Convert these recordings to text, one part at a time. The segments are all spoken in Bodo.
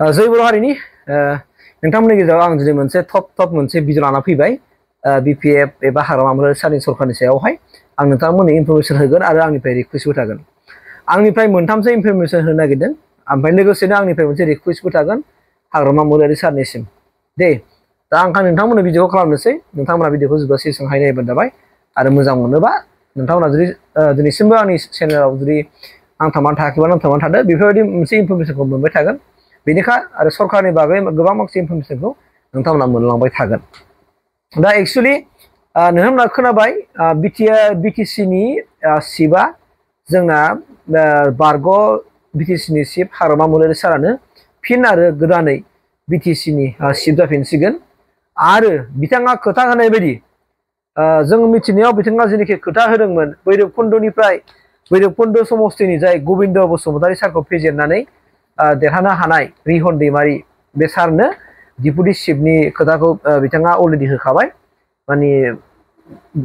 जय बर' हारिनि नोंथांमोननि गेजेराव आं दिनै मोनसे टप मोनसे भिडिअ लाना फैबाय बिपिएफ एबा हाग्रामा माहारि सारनि सरकारनि सायावहाय आं नोंथांमोननो इनफरमेशन होगोन आरो आंनिफ्राय रिक्वेस्टबो थागोन। आंनिफ्राय मोनथामसो इनफरमेशन होनो नागिरदों ओमफ्राय लोगोसेनो आंनिफ्राय मोनसे रिक्वेस्टबो थागोन हाग्रामा माहारि सारनिसिम दे। दा आं नोंथांमोननो भिडिअखौ खालामनोसै, नोंथांमोना भिडिअखौ जोबजासे सोंहाय नायबानो जाबाय आरो मोजां मोनोबा नोंथांमोना जुदि दिनैसिमबो आंनि चेनेलाव जुदि नांथाबनानै थायाखैबा नांथाबनानै थादो, बेफोरबायदि मोनसे इनफरमेशनखौ मोनबाय थागोन। बेनिखाय आरो सरकारनि बागै गोबां माखासे इनफरमेशनखौ नोंथांमोना मोनलांबाय थागोन। दा एक्चुअलि नोंथांमोना खोनाबाय बिटिसिनि चिफआ जोंना बारग' बिटिसिनि चिफ हाग्रामा महिलारि सारानो फिन आरो गोदानै बिटिसिनि चिफ जाफिनसिगोन आरो बिथाङा खोथा होनाय बायदि जों मिथिनायाव बिथाङा जेनोखि खोथा होदोंमोन भैरबकुन्द समस्तिनि जाय गबिन्द बसुमतारी सारखौ फेजेननानै देरहानो हानाय रिहन दैमारि बे सारनो डिपुटि चिफनि खोथाखौ बिथाङा अलरेडि होखाबाय। माने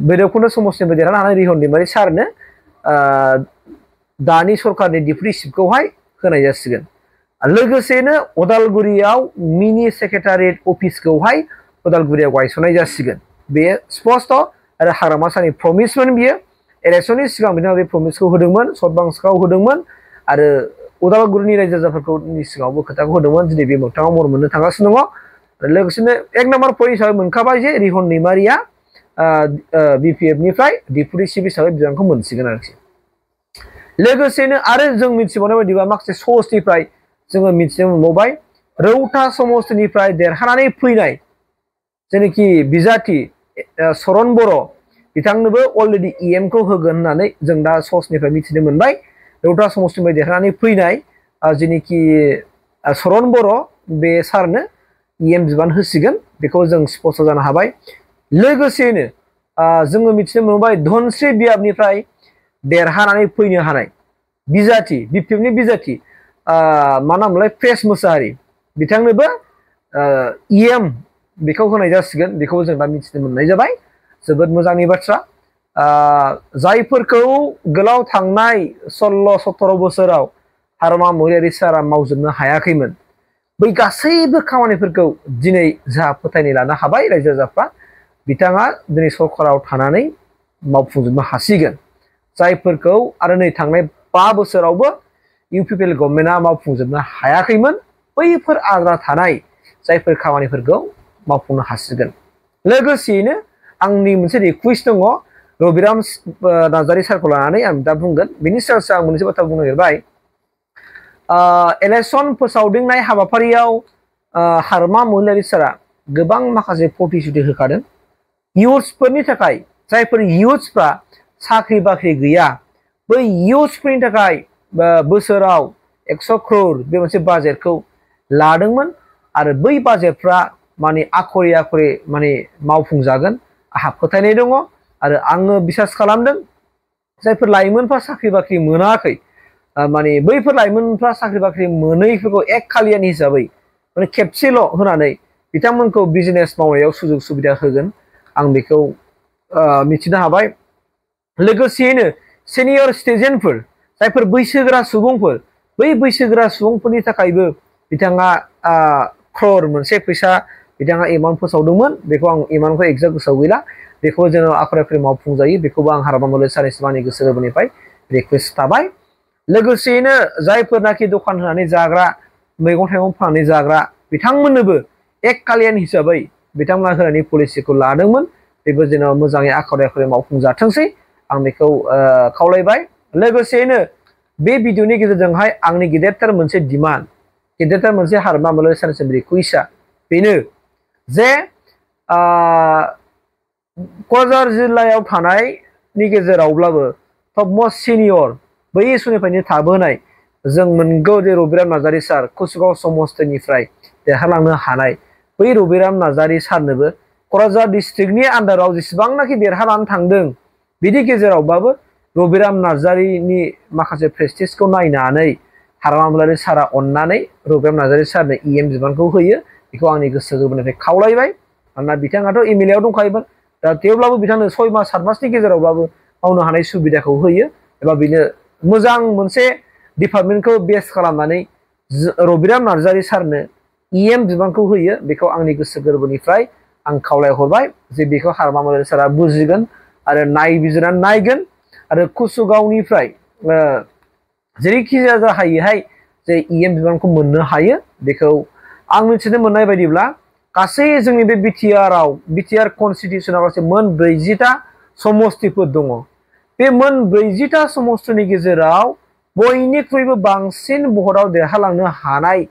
भैरबकुन्द समस्तिनिफ्राय देरहानो हानाय रिहन दैमारि सारनो दानि सरकारनि डिपुटि चिफखौहाय होनाय जासिगोन। लोगोसेनो अदालगुरियाव मिनि सेक्रेटारियेट अफिसखौहाय अदालगुरियाव गायसननाय जासिगोन। बेयो स्पष्ट आरो हाग्रामा सारनि प्रमिसमोन। बियो इलेक्शननि सिगां बिथाङा बे प्रमिसखौ होदोंमोन, सतबांसखौ होदोंमोन आरो उदालगुरिनि रायजो राजाफोरनि सिगाङावबो खोथाखौ होदोंमोन। दिनै बे मोगथाङाव महर मोननो थांगासिनो दङ। लोगोसेनो एक नाम्बार पइन्ट हिसाबै मोनखाबाय जे रिहन दैमारिया बिपिएफनिफ्राय डिपुटि चिफ हिसाबै बिबानखौ मोनसिगोन आरोखि। लोगोसेनो आरो जों मिथिबावनाय बायदिबा माखासे सर्सनिफ्राय जोङो मिथिनो मोनबावबाय रौता समस्तिनिफ्राय देरहानानै फैनाय जेनोखि बिजाथि चरण बर' बिथांनोबो अलरेडि इएमखौ होगोन होननानै जों दा सर्सनिफ्राय मिथिनो मोनबाय। रौता समस्तिनिफ्राय देरहानानै फैनाय जेनोखि चरण बर' बे सारनो इएम बिबान होसिगोन, बेखौ जों स्पष्ट जानो हाबाय। लोगोसेनो जोङो मिथिनो मोनबाय धनस्रि बियाबनिफ्राय देरहानानै फैनो हानाय बिजाथि बिपिएफनि बिजाथि मा नामलाय प्रेस मोसाहारि बिथांनोबो इएम बेखौ होनाय जासिगोन, बेखौ जों दा मिथिनो मोननाय जाबाय। जोबोद मोजांनि बाथ्रा। जायफोरखौ गोलाव थांनाय 16-17 बोसोराव हाग्रामा महिलारि सारा मावजोबनो हायाखैमोन, बै गासैबो खामानिफोरखौ दिनै जोंहा फोथायनाय लानो हाबाय रायजो राजाफ्रा। बिथाङा दिनै सरकाराव थानानै मावफुंजोबनो हासिगोन। जायफोरखौ आरो नै थांनाय 5 बोसोरावबो इउपिपिएल गभर्नमेन्टआ मावफुंजोबनो हायाखैमोन, बैफोर आद्रा थानाय जायफोर खामानिफोरखौ मावफुंनो हासिगोन। लोगोसेयैनो आंनि मोनसे रिक्वेस्ट दङ रबिराम नार्जारी सारखौ लानानै आं दा बुंगोन। बेनि सायावसो आं मोनसे बाथ्रा बुंनो नागिरबाय। इलेक्शन फोसावदिंनाय हाबाफारियाव हाग्रामा महिलारि सारा गोबां माखासे प्रतिश्रुति होखादों इयुथ्सफोरनि थाखाय। जायफोर इयुथ्सफ्रा साख्रि बाख्रि गैया, बै इयुथ्सफोरनि थाखाय बोसोराव 100 crore बे मोनसे बाजेटखौ लादोंमोन आरो बै बाजेटफ्रा माने आखरे आखरे माने मावफुंजागोन आंहा फोथायनाय दङ आरो आङो बिसास खालामदों। जायफोर लाइमोनफ्रा साख्रि बाख्रि मोनाखै, माने बैफोर लाइमोनफ्रा साख्रि बाख्रि मोनैफोरखौ एक खालियानि हिसाबै माने खेबसेल' होनानै बिथांमोनखौ बिजनेस मावनायाव सुजुग सुबिदा होगोन, आं बेखौ मिथिनो हाबाय। लोगोसेयैनो सिनियर सिटिजेनफोर जायफोर बैसोगोरा सुबुंफोर, बै बैसोगोरा सुबुंफोरनि थाखायबो बिथाङा क्रर मोनसे फैसा बिथाङा एमाउन्ट फोसावदोंमोन। बेखौ आं एमाउन्टखौ एक्जाक्ट गोसोआव गैला, बेखौ जोङो आखरे आखरे मावफुंजायो, बेखौबो आं हाग्रामा महिलारि सारनिसिम आंनि गोसो गोरबोनिफ्राय रिक्वेस्ट थाबाय। लोगोसेयैनो जायफोरनाखि दखान होनानै जाग्रा, मैगं थाइगं फाननानै जाग्रा, बिथांमोननोबो एक कालियान हिसाबै बिथांमोना होनायनि पलिसिखौ लादोंमोन, बेबो जेन' मोजाङै आखरे आखरे मावफुंजाथोंसै आं बेखौ खावलायबाय। लोगोसेयैनो बे भिडिअनि गेजेरजोंहाय आंनि गेदेरथार मोनसे डिमान्ड, गेदेरथार मोनसे हाग्रामा महिलारि सारनिसिम रिक्वेस्टआ बेनो जे क'क्राझार जिल्लायाव थानायनि गेजेरावब्लाबो टप मस्ट सिनियर बै समनिफ्रायनो थाबोनाय जों मोनगौ जे रबिराम नार्जारी सार कुसुगाव समस्तिनिफ्राय देरहालांनो हानाय बै रबिराम नार्जारी सारनोबो क'क्राझार डिस्ट्रिक्टनि आन्दाराव जेसेबांनाखि देरहानानै थांदों, बिनि गेजेरावबाबो रबिराम नार्जारीनि माखासे प्रेस्टिजखौ नायनानै हाग्रामा महिलारि सारा अननानै रबिराम नार्जारी सारनो इएम बिबानखौ होयो, बेखौ आंनि गोसो गोरबोनिफ्राय खावलायबाय। मानोना बिथाङाथ' एमएलए आव दंखायोमोन, दा थेवब्लाबो बिथांनो 6 मास 7 मासनि गेजेरावब्लाबो मावनो हानाय सुबिदाखौ होयो एबा बेनो मोजां मोनसे डिपार्टमेन्टखौ बेस खालामनानै रबिराम नार्जारि सारनो EM बिबानखौ होयो बेखौ आंनि गोसो गोरबोनिफ्राय आं खावलायहरबाय जे बेखौ हारमा महिलारि सारा बुजिगोन आरो नायबिजिरनानै नायगोन आरो कुसुगावनिफ्राय जेरैखि जाया जाहायोहाय जे EM बिबानखौ मोननो हायो बेखौ आं मिथिनो मोननाय बायदिब्ला गासै जोंनि बे बिटिआरआव बिटिआर कनस्टिटिउसनाव गासै मोन 40टा समस्तिफोर दङ बे मोन 40टा समस्तिनि गेजेराव बयनिख्रुइबो बांसिन भटआव देरहालांनो हानाय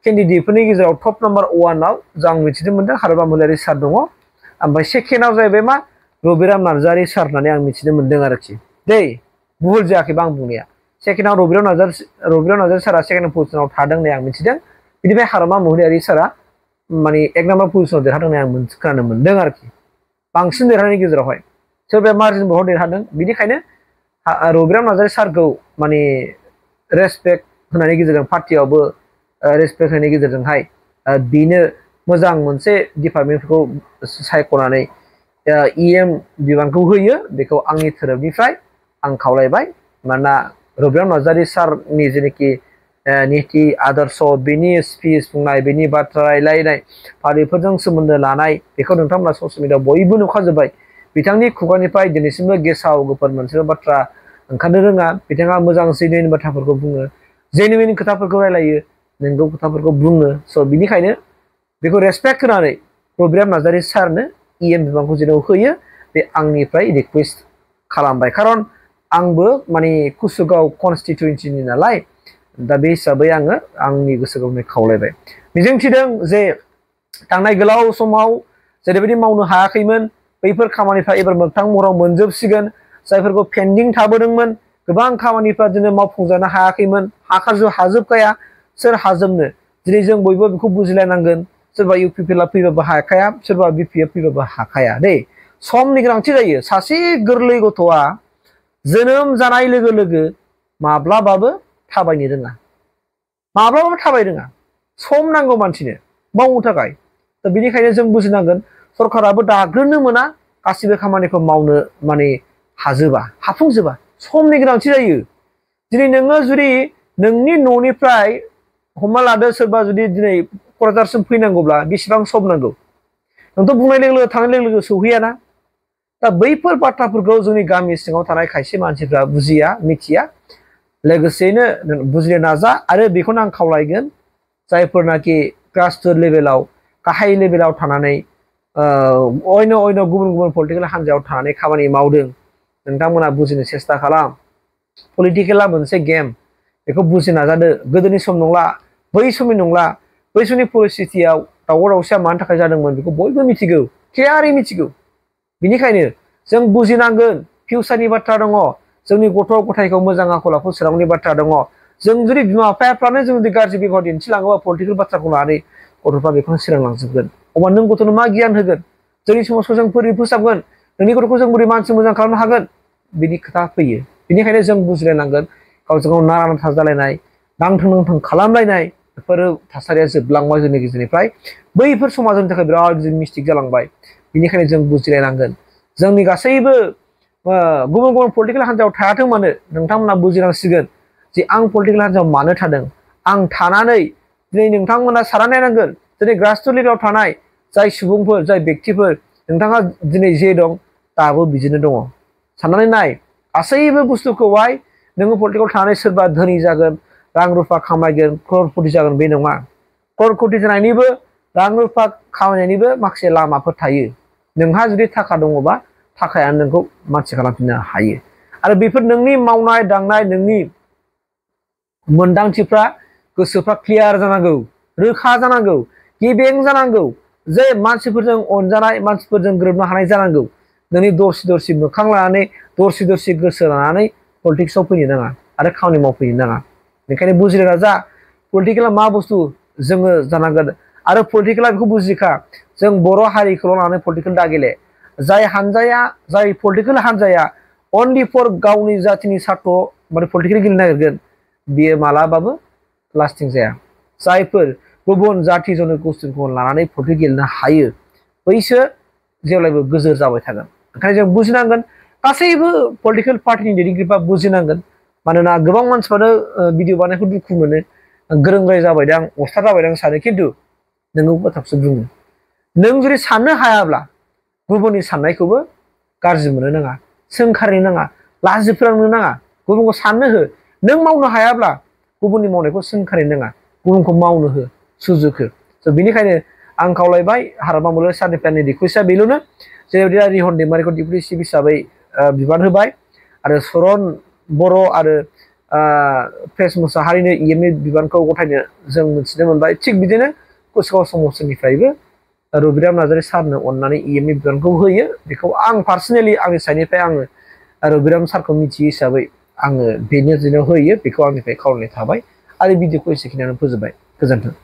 केन्डिडेटफोरनि गेजेराव टप नाम्बार 1 आव आं मिथिनो मोनदों हारमा महिलारि सार दङ ओमफ्राय सेकेन्डआव जाहैबाय मा रबिराम नार्जारि सार होननानै आं मिथिनो मोनदों आरोखि दै भुल जायाखैबा आं बुंनाया सेकेन्डआव रबिराम नार्जारि सारा सेकेन्ड पजिशनाव थादों होननानै आं मिथिदों बिनिफ्राय हारमा महिलारि सारा माने 1 नाम्बार पजिशनाव देरहादों होननानै आं खोनानो मोनदों आरोखि बांसिन देरहानायनि गेजेरावहाय सोरबाया मार्जिन भटआव देरहादों बिनिखायनो रबिराम नार्जारि सारखौ माने रेसपेक्ट होनायनि गेजेरजों पार्टियावबो रेसपेक्ट होनायनि गेजेरजोंहाय बेनो मोजां मोनसे डिपार्टमेन्टखौ सायख'नानै EM बिबानखौ होयो बेखौ आंनि थोरोबनिफ्राय आं खावलायबाय मानोना रबिराम नार्जारि सारनि जेनाखि नीति आदर्श बेनि स्पिच बुंनाय बेनि बाथ्रा रायलायनाय पार्टिफोरजों सोमोन्दो लानाय बेखौ नोंथांमोना ससियेल मिडियाआव बयबो नुखाजोब्बाय बिथांनि खुगानिफ्राय दिनैसिमबो गेसाव गोफोन मोनसेबो बाथ्रा ओंखारनो रोङा बिथाङा मोजां जेनुइन बाथ्राफोरखौ बुङो जेनुइन खोथाफोरखौ रायलायो नंगौ खोथाफोरखौ बुङो स' बिनिखायनो बेखौ रेसपेक्ट होनानै रबिराम नार्जारि सारनो EM बिबानखौ जेराव होयो बे आंनिफ्राय रिक्वेस्ट खालामबाय खारन आंबो माने कुसुगाव कनस्टिटुएन्सिनि नालाय दा बे हिसाबै आङो आंनि गोसोखौ खावलायबाय मिजिंथिदों जे थांनाय गोलाव समाव जेरैबायदि मावनो हायाखैमोन बैफोर खामानिफ्रा एबार मोगथां महराव मोनजोबसिगोन जायफोरखौ पेन्डिं थाबोदोंमोन गोबां खामानिफ्रा दिनै मावफुंजानो हायाखैमोन हाजोबखाया सोर हाजोबनो दिनै जों बयबो बेखौ बुजिलायनांगोन सोरबा UPPला फैबाबो हाखाया सोरबा BPF फैबाबो हाखाया दे समनि गोनांथि जायो सासे गोरलै गथ'आ जोनोम जानाय लोगो लोगो माब्लाबाबो थाबायनो रोङा माब्लाबाबो थाबाय रोङा सम नांगौ मानसिनो मावनो थाखाय दा बेनिखायनो जों बुजिनांगोन सरकाराबो दाग्रोनो मोना गासिबो खामानिखौ मावनो माने हाफुंजोबा समनि गोनांथि जायो दिनै नोङो जुदि नोंनि न'निफ्राय हमना लादो सोरबा जुदि दिनै क'क्राझारसिम फैनांगौब्ला बेसेबां सम नांगौ नोंथ' बुंनाय लोगो लोगो थांनाय लोगो लोगो सौहैयाना दा बैफोर बाथ्राफोरखौ जोंनि गामि सिङाव थानाय खायसे मानसिफ्रा बुजिया मिथिया लोगोसेनो बुजिनो नाजा आरो बेखौनो आं खावलायगोन जायफोरनाखि ग्रासरुट लेभेलाव गाहाय लेभेलाव थानानै अयन गुबुन गुबुन पलिटिकेल हान्जायाव थानानै खामानि मावदों नोंथांमोना बुजिनो सेस्था खालाम पलिटिकेला मोनसे गेम बेखौ बुजिनो नाजादो गोदोनि सम नंला बै समनि नंला बै समनि परिस्थितियाव दावराव दावसिया मानि थाखाय जादोंमोन बेखौ बयबो मिथिगौ क्लियारै मिथिगौ बिनिखायनो जों बुजिनांगोन फिउचारनि बाथ्रा दङ जोंनि गथ' गथायखौ मोजां आखल आखु सोलोंनायनि बाथ्रा दङ जों जुदि बिमा बिफाफ्रानो जों जुदि गाज्रि बेबहार दिन्थिलाङोबा पलिटिकेल बाथ्राखौ लानानै गथ'फ्रा बेखौनो सोलोंलांजोबगोन अब्ला नों गथ'नो मा गियान होगोन जोंनि समाजखौ जों बोरै फोसाबगोन नोंनि गथ'खौ जों बोरै मानसि मोजां खालामनो हागोन बिनि खोथा फैयो बिनिखायनो जों बुजिलायनांगोन गावजों गाव नारा नाथा जालायनाय नांथां नांथां खालामलायनाय बेफोरो थासारिया जोबलांबाय जोंनि गेजेरनिफ्राय बैफोर समाजनि थाखाय बिराद गिदिर मिस्टेक जालांबाय बिनिखायनो जों बुजिलायनांगोन जोंनि गासैबो गुबुन गुबुन पलिटिकेल हान्जायाव थायाथों मानो नोंथांमोना बुजिनांसिगोन जे आं पलिटिकेल हान्जायाव मानो थादों आं थानानै दिनै नोंथांमोना सानना नायनांगोन दिनै ग्रासरुट लेभेलाव थानाय जाय सुबुंफोर जाय व्यक्तिफोर नोंथाङा दिनै जे दं दाबो बिदिनो दङ साननानै नाय गासैबो बुस्थुखौहाय नोङो पलिटिकेल थानानै सोरबा धोनि जागोन रां रुफा खामायगोन क्ररपति जागोन बे नङा क्ररपति जानायनिबो रां रुफा खामायनायनिबो माखासे लामाफोर थायो नोंहा जुदि थाखा दङबा थाखायानो नोंखौ मानसि खालामफिननो हायो आरो बेफोर नोंनि मावनाय दांनाय नोंनि मोनदांथिफ्रा गोसोफ्रा क्लियार जानांगौ रोखा जानांगौ गेबें जानांगौ जे मानसिफोरजों अनजानाय मानसिफोरजों गोरोबनो हानाय जानांगौ नोंनि दरसि दरसि मोखां लानानै दरसि दरसि गोसो लानानै पलिटिक्सआव फैनो नाङा आरो खामानि मावफैनो नाङा बेनिखायनो बुजिनो नाजा पलिटिकेला मा बुस्थु जोङो जानांगोन आरो पलिटिकेला बेखौ बुजिखा जों बर' हारिखौल' लानानै पलिटिकेल दा गेले जाय पलिटिकेल हान्जाया अनलि फर गावनि जातिनि सार्थ माने पलिटिकेल गेलेनो नागिरगोन बियो मालाबाबो लास्टिं जाया जायफोर गुबुन जाति जनगोष्ठीखौ लानानै पलिटिकेल गेलेनो हायो बैसोर जेब्लायबो गोजोर जाबाय थागोन ओंखायनो जों बुजिनांगोन गासैबो पलिटिकेल पार्टिनि दैदेनगिरिफ्रा बुजिनांगोन मानोना गोबां मानसिफ्रानो भिडिअ बानायनायखौ दुखु मोनो गोरोंद्राय जाबायदां अस्ताद जाबायदां सानो खिन्थु नोङो बाथ्राखौसो बुङो नों जुदि साननो हायाब्ला गुबुननि साननायखौबो गाज्रि मोननो नाङा सोंखारिनो नाङा लाजि फोनांनो नाङा गुबुनखौ साननो हो नों मावनो हायाब्ला गुबुननि मावनायखौ सोंखारिनो नाङा गुबुनखौ मावनो हो सुजुग हो स' बेनिखायनो आं खावलायबाय हारमा मुलुग सारनि प्लेननि रिकुवेस्टआ बेल'नो जेरैबायदि रिहन दैमारिखौ डिप्युटि चिफ हिसाबै बिबान होबाय आरो सरन बर' आरो प्रेस मुसाहारिनो इएमए बिबानखौ गथायनो जों मिथिनो मोनबाय थिग बिदिनो कुसगाव समस्टिनिफ्रायबो रबिराम नार्जारि सारनो अननानै इएमए बिबानखौ होयो बेखौ आं पार्सनेलि आंनि साइडनिफ्राय आङो रबिराम सारखौ मिथियो हिसाबै आङो बेनि दिनाव होयो बेखौ आंनिफ्राय खावलायनाय थाबाय आरो भिडिअखौ एसेखिनियानो फोजोबबाय गोजोन्थों।